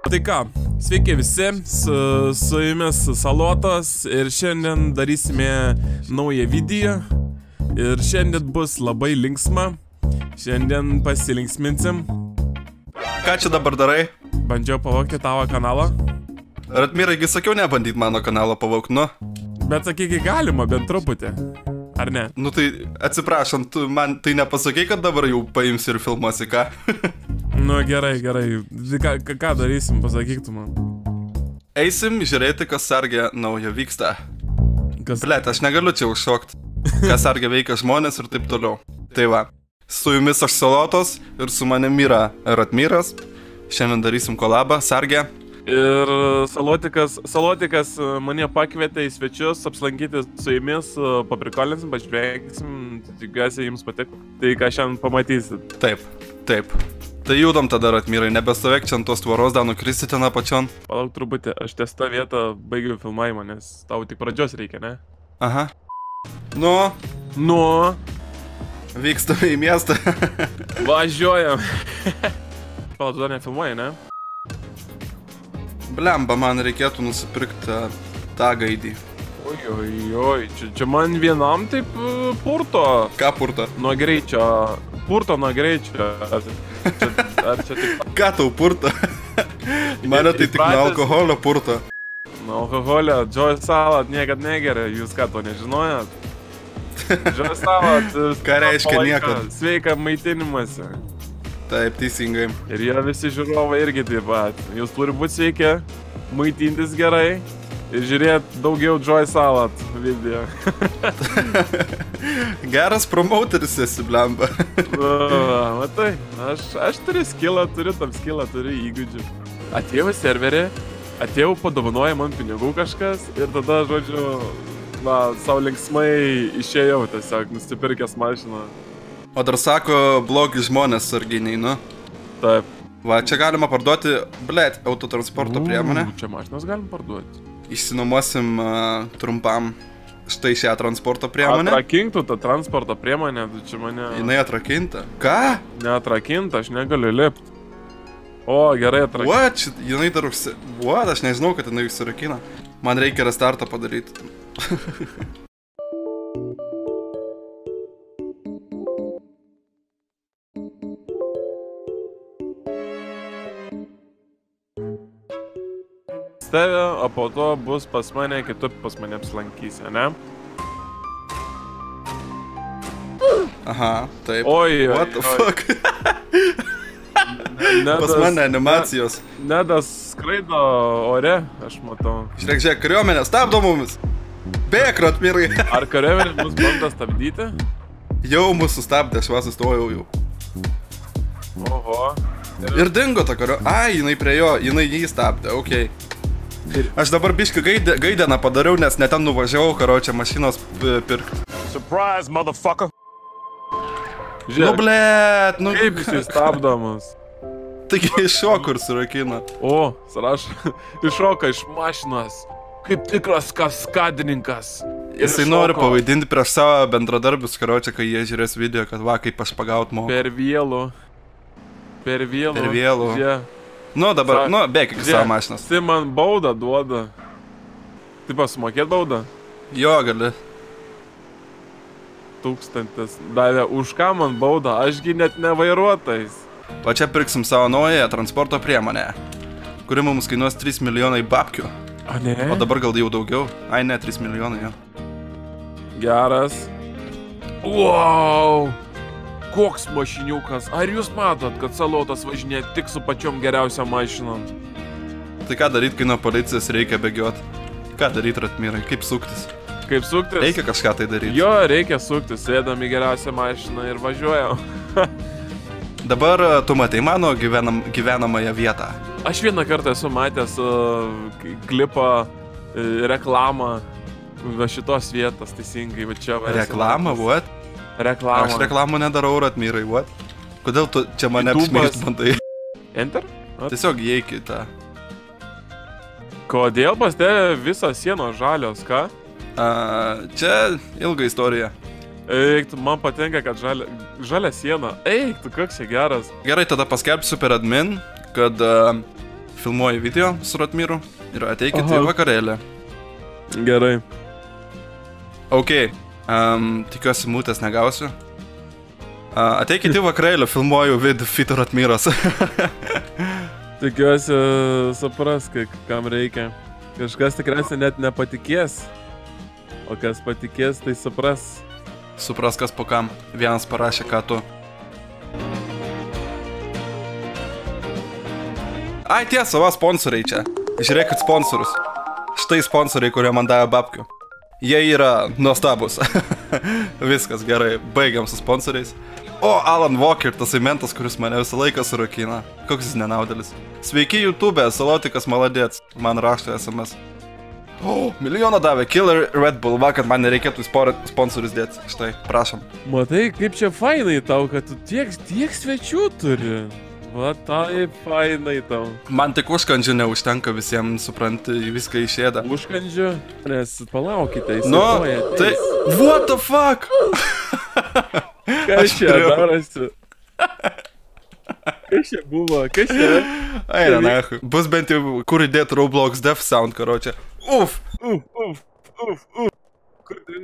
Tai ką, sveiki visi, su jumis Salotas ir šiandien darysime naują video ir šiandien bus labai linksma, šiandien pasilinksminsim. Ką čia dabar darai? Bandžiau pavogti tavo kanalą. Ratmirai, sakiau nebandyt mano kanalą pavogti, nu. Bet sakyki, galima bent truputį, ar ne? Nu tai atsiprašant, tu man tai nepasakei, kad dabar jau paimsi ir filmuosi, ką? Nu gerai. Ką darysim, pasakyk tu man. Eisim žiūrėti, kas sargė naujo vyksta. Kas? Blet, aš negaliu čia užšokti. Kas sargė veikia žmonės ir taip toliau. Tai va, su jumis aš Salotas ir su manim yra Ratmiras. Šiandien darysim kolabą, sargė. Ir Salotikas mane pakvietė į svečius, apsilankyti su jumis, paprikolinsim, pažvėgsim, tikiuosi jums patiko. Tai ką šiandien pamatysit. Taip. Tai judam tada, Ratmirai, nebestovėk čia ant tos tvoros, dar nukristi ten apačion. Palauk truputį, aš ties tą vietą baigiu filmavimą, nes tau tik pradžios reikia, ne? Aha. Nu. Vykstame į miestą. Važiuojam. Palauk, tu dar nefilmuoji, ne? Blemba, man reikėtų nusipirkti tą gaidį. Oi, čia man vienam taip purto. Ką purto? Nuo greičio. Purto nuo greičio. Ar čia tik... Ką tau purto? Mane tai tik nuo alkoholio purto. Nuo alkoholio, Joy Salad niekad negeria, jūs ką to nežinojat? Joy Salad... Ką reiškia niekad? Sveika maitinimasi. Taip, teisingai. Ir jie visi žiūrovai irgi taip pat. Jūs turi būti sveiki, maitintis gerai ir žiūrėti daugiau Joy Salad video. Geras promouteris esi, blemba. Matai, aš turiu skillą, turiu įgūdžių. Atėjau į serverį, atėjau padovanoja man pinigų kažkas ir tada, žodžiu, savo linksmai išėjau tiesiog, nusipirkęs mašiną. O dar sako, blogi žmonės sarginiai, nu? Taip. Va, čia galima parduoti, blet, autotransporto priemonę. Čia mašinas galim parduoti. Išsinuomosim trumpam štai šią transporto priemonę. Atrakintų tą transporto priemonę, tu čia mane... Jinai atrakinta. Ką? Neatrakinta, aš negaliu lipti. O, gerai atrakinta. What? Jinai dar What? Aš nežinau, kad jinai užsirakina. Man reikia restartą padaryti. Tave, o po to bus pas mane, kitur pas mane apsilankysi, ne? Aha, taip. Oi. What the fuck? Pas mane animacijos. Nedas skraido ore, aš matau. Žiūrėk, kariuomenė, stabdo mumis. Bėk, Ratmirai. Ar kariuomenė mus bando stabdyti? Jau mus sustabdė, aš vas sustojau jau. Oho. Ir dingo ta kariuomenė. Ai, jinai prie jo, jinai jį stabdė, okei. Aš dabar biškį gaideną padariau, nes net ten nuvažiavau, karočią mašinos pirkti. Surprise, motherfucker! Nu, blet, nu... Kaip jis stabdomas? Taigi iššoko ir surakina. O, srašo, iššoka iš mašinos. Kaip tikras kaskadininkas. Jisai nori pavaidinti prieš savo bendradarbius, karočią, kai jie žiūrės video, kad va, kaip aš pagaut moku. Per vėlų. Jie. Nu, dabar, bėk iki savo mašinos. Tai man baudą duoda. Taip sumokėt baudą? Jo, gali. 1000 davė. Už ką man baudą? Ašgi net nevairuotais. Va čia pirksim savo naują transporto priemonę, kuri mums kainuos 3 milijonai babkių. A ne? O dabar gal jau daugiau. Ai ne, 3 milijonai, jo. Geras. Wow! Koks mašiniukas. Ar jūs matot, kad Salotas važinė tik su pačiom geriausiam mašinom? Tai ką daryt, kai nuo policijos reikia bėgioti? Ką daryt, Ratmirai? Kaip suktis? Kaip suktis? Reikia kažką tai daryti. Jo, reikia suktis. Sėdam į geriausią mašiną ir važiuojam. Dabar tu matai mano gyvenamąją vietą. Aš vieną kartą esu matęs klipą, reklamą va šitos vietos, teisingai, va čia va. Reklamą, what? Reklamą. Aš reklamų nedarau, Ratmirai, what? Kodėl tu čia mane apšmeižt bandai? Enter? Tiesiog įeik į tą. Kodėl pas tave visos sienos žalios, ką? Čia ilga istorija. Eik, man patinka, kad žalia siena. Eik, tu koks čia geras. Gerai, tada paskelbsiu per admin, kad filmuoju video su Ratmiru ir ateikit į vakarėlį. Gerai. Ok, tikiuosi mūtės negausiu. Ateikit į vakarėlį, filmuoju video fit Ratmiras. Tikiuosi supras, kam reikia. Kažkas tikriausiai net nepatikės, o kas patikės, tai supras. Supras, kas po kam. Vienas parašė, ką tu. Ai, tiesa, va, sponsoriai čia. Žiūrėkit sponsorus. Štai sponsoriai, kurie man davė babkių. Jie yra nuostabus. Viskas gerai, baigiam su sponsoriais. O, Alan Walker, tas mentas, kuris mane visą laiką surakina. Koks jis nenaudelis. Sveiki YouTube, Salotikas maladėts. Man rašto SMS. O, milijoną davė. Killer Red Bull. Va, kad man nereikėtų sponsorius dėti. Štai, prašom. Matai, kaip čia fainai tau, kad tu tiek svečių turi. Va, tai fainai tau. Man tik užkandžių neužtenka visiems, supranti, viską išėda. Užkandžių? Nes palaukite, nu, tai... What the fuck? Kas čia darosi? Kas čia buvo? Kas čia? Aina, nahui. Bus bent jau kur įdėti Roblox Death Sound, karočią. Uf!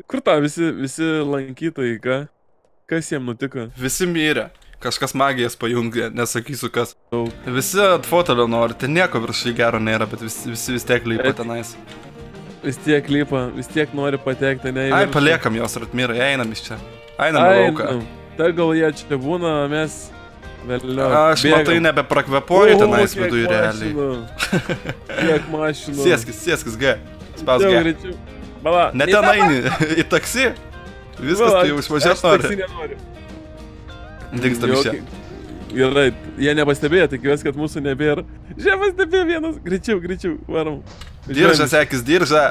Kur ta visi lankytojai, ką? Kas jiem nutiko? Visi mirė. Kažkas magijas pajungė, nesakysiu kas. Visi atfotelio nori, ten nieko viršai gero nėra, bet visi vis tiek lypa tenais. Vis tiek lypa, vis tiek nori patekti, ne į viršų. Ai, paliekam jos, Ratmirai, einam iš čia. Einam į lauką. Tai gal jie čia būna, mes vėliau. Aš matai nebeprakvepuoju tenais viduje realiai. Kiek mašinų. Sėskis, G. Spaus G. Ne ten eini, į taksi. Viskas, tai jau išvažiuot nori. Aš taksi nenoriu. Dingstam iš čia. Gerai, jie nepastebėjo, tikiuosi, kad mūsų nebėra. Žiūrė, pastebėjo vienas. Greičiau, varom. Diržą, sekis, diržą.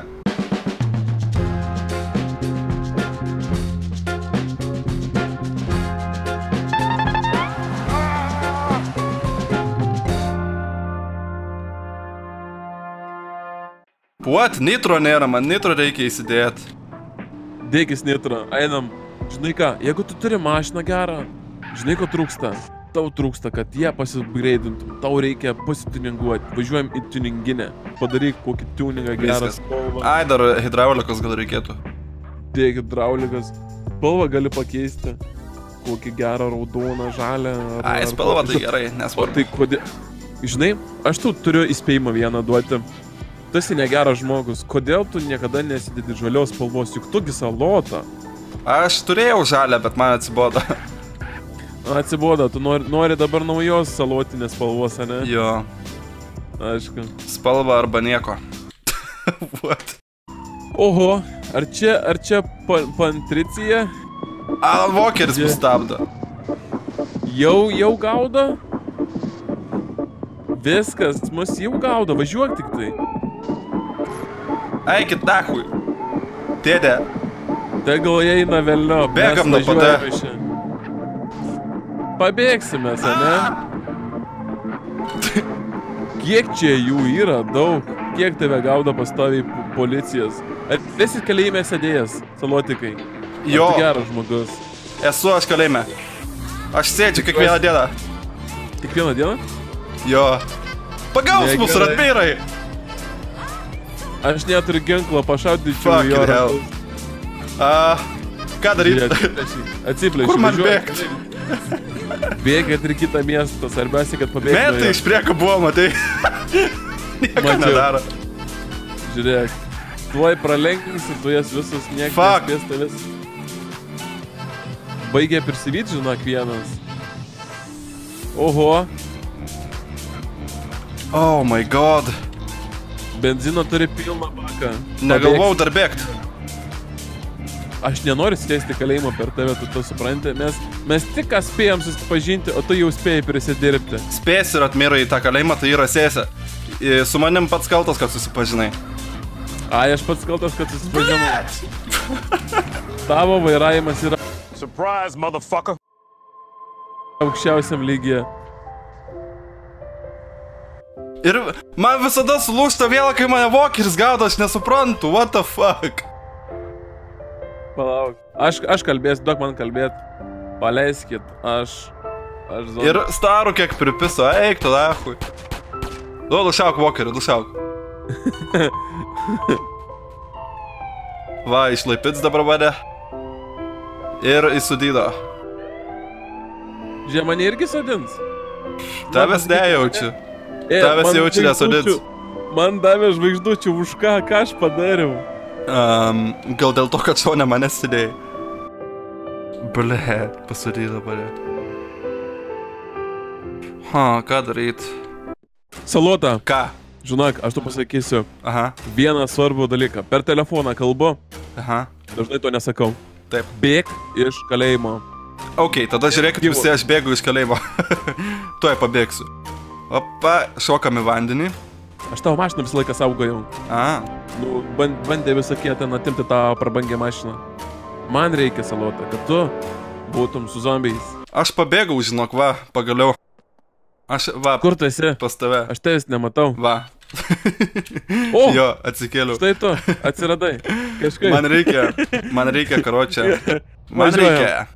What? Nitro nėra, man nitro reikia įsidėti. Dėkis nitro, einam. Žinai ką, jeigu tu turi mašiną gerą, žinai ko trūksta? Tau trūksta, kad ją pasibreidintum. Tau reikia pasituninguoti. Važiuojam į tuninginę. Padaryk kokį tuningą gerą spalvą. Ai, dar hidraulikos gal reikėtų. Dėk hidraulikos. Spalvą gali pakeisti. Kokį gerą raudoną, žalę. Ai, spalvą tai gerai, nesvarbu. Tai kodėl... Žinai, aš tu turiu įspėjimą vieną duoti. Tu esi negeras žmogus. Kodėl tu niekada nesidedi žalios spalvos? Juk tugi salota. Aš turėjau žalę, bet man atsibodo. Atsibodo, tu nori dabar naujos salotinės spalvos, ne? Jo. Aišku. Spalva arba nieko. What? Oho, ar čia Pantricija? Alan Walkeris mus stabdo. Jau gaudo? Viskas, mus jau gaudo, važiuok tik tai. Eikit nahui. Dėdė. Tai gal jie eina velnio. Bėgam nuo pada. Pabėgsime, ne? Kiek čia jų yra? Daug. Kiek tave gaudo pastoviai policijos? Esi kalėjime sėdėjęs, Salotikai? Jo. Ar tu geras žmogus? Esu aš kalėjime. Aš sėdžiu kiekvieną dieną. Kiekvieną dieną? Jo. Pagaus mus, Ratmirai! Aš neturiu ginklo, pašaudyčiau Fucking jo hell. Ką daryti? Atsiplėšiu. Kur man bėgti? Bėgėt ir kitą miestą, svarbiausia, kad pabėgtų. Metai iš prieko buvo, matai. Nieko nedaro. Žiūrėk, tuoj pralenkinsi, tu jas visus niekas nespės tavęs. Baigė prisivyti, žinok, vienas. Oho. Oh my god. Benzino turi pilną baką. Negalvau dar bėgti. Aš nenoriu sėsti kalėjimą per tave, tu supranti. Mes tik ką spėjom susipažinti, o tu jau spėjai prisidirbti. Spėsi Ratmirai į tą kalėjimą, tai yra sėsi. Su manim pats kaltas, kad susipažinai. Ai, aš pats kaltas, kad susipažinai. Tavo vairavimas yra... Surprise, motherfucker! Aukščiausiam lygyje. Ir man visada sulūžta vėl, kai mane Walkeris gaudo, aš nesuprantu, what the fuck? Palauk. Aš kalbėsiu, duok man kalbėt. Paleiskit, aš Ir starų kiek pripiso, eik tu dahui. Lušauk, Walkerį, lušauk. Va, išlaipits dabar mane. Ir įsudydo. Žiūrė, mane irgi sodins. Tavęs nejaučiu. Tavęs jaučiu nesodins. Man davė žvaigždučių už ką aš padariau. Gal dėl to, kad šaunė mane sėdėjai. Ble, pasodydavo mane. Ką daryt? Salota. Ką? Žinok, aš tu pasakysiu. Aha. Vieną svarbų dalyką. Per telefoną kalbu. Aha. Dažnai to nesakau. Taip. Bėk iš kalėjimo. Ok, tada žiūrėkit visi, aš bėgu iš kalėjimo. Tuoj pabėgsiu. Opa, šokam į vandenį. Aš tavo mašiną visą laiką saugojau. Nu, bandė visokie ten atimti tą prabangę mašiną. Man reikia, Salota, kad tu būtum su zombiais. Aš pabėgau, žinok, va, pagaliau. Aš, va, Kur tu esi? Pas tave. Aš tavęs nematau. Va. O! Jo, atsikėliau. Štai tu, atsiradai. Kažkaip. Man reikia, karočią. Man reikia.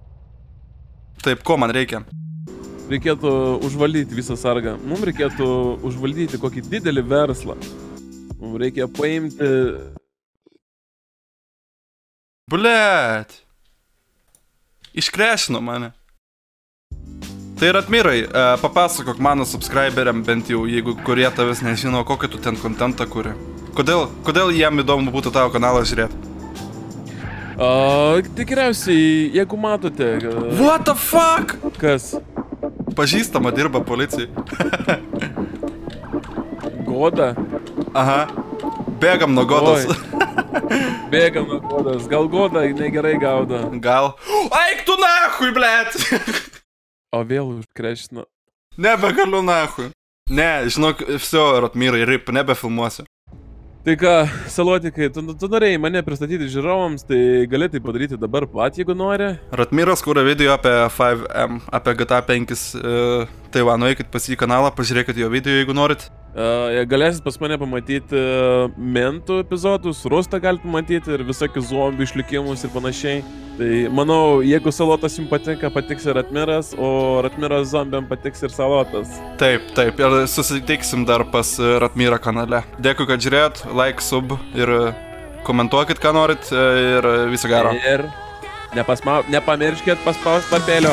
Taip, ko man reikia? Reikėtų užvaldyti visą sargą. Mums reikėtų užvaldyti kokį didelį verslą. Mums reikia paimti... Blet. Iškrešino mane. Tai Ratmirai, papasakok mano subscriberiam bent jau, jeigu kurie tavęs nežino, kokį tu ten kontentą kuri. Kodėl jiem įdomu būtų tavo kanalą žiūrėti? Tikriausiai, jeigu matote... What the fuck? Kas? Pažįstama dirba policijai. Goda? Aha. Bėgam nuo Godos. Bėgam nuo Godos. Gal Goda negerai gaudo? Gal. Eik tu nahui, blet! O vėl užkrešino. Nebegaliu nahui. Ne, žinok, viso, Ratmirai, rip, nebefilmuosiu. Tai ką, Salotikai, tu norėjai mane pristatyti žiūrovams, tai gali tai padaryti dabar pat, jeigu nori. Ratmiras kūrė video apie 5M, apie GTA 5. Tai va, nueikit pas jį kanalą, pažiūrėkit jo video, jeigu norit. Galėsit pas mane pamatyti mentų epizodus, Rustą galite pamatyti ir visokius zombių išlikimus ir panašiai. Tai manau, jeigu Salotas jums patinka, patiks ir Ratmiras, o Ratmiras zombiam patiks ir Salotas. Taip, ir susitiksim dar pas Ratmirą kanale. Dėkui, kad žiūrėjot, like, sub ir komentuokit, ką norit ir viso gero. Ir nepamirškit paspausti papėlio.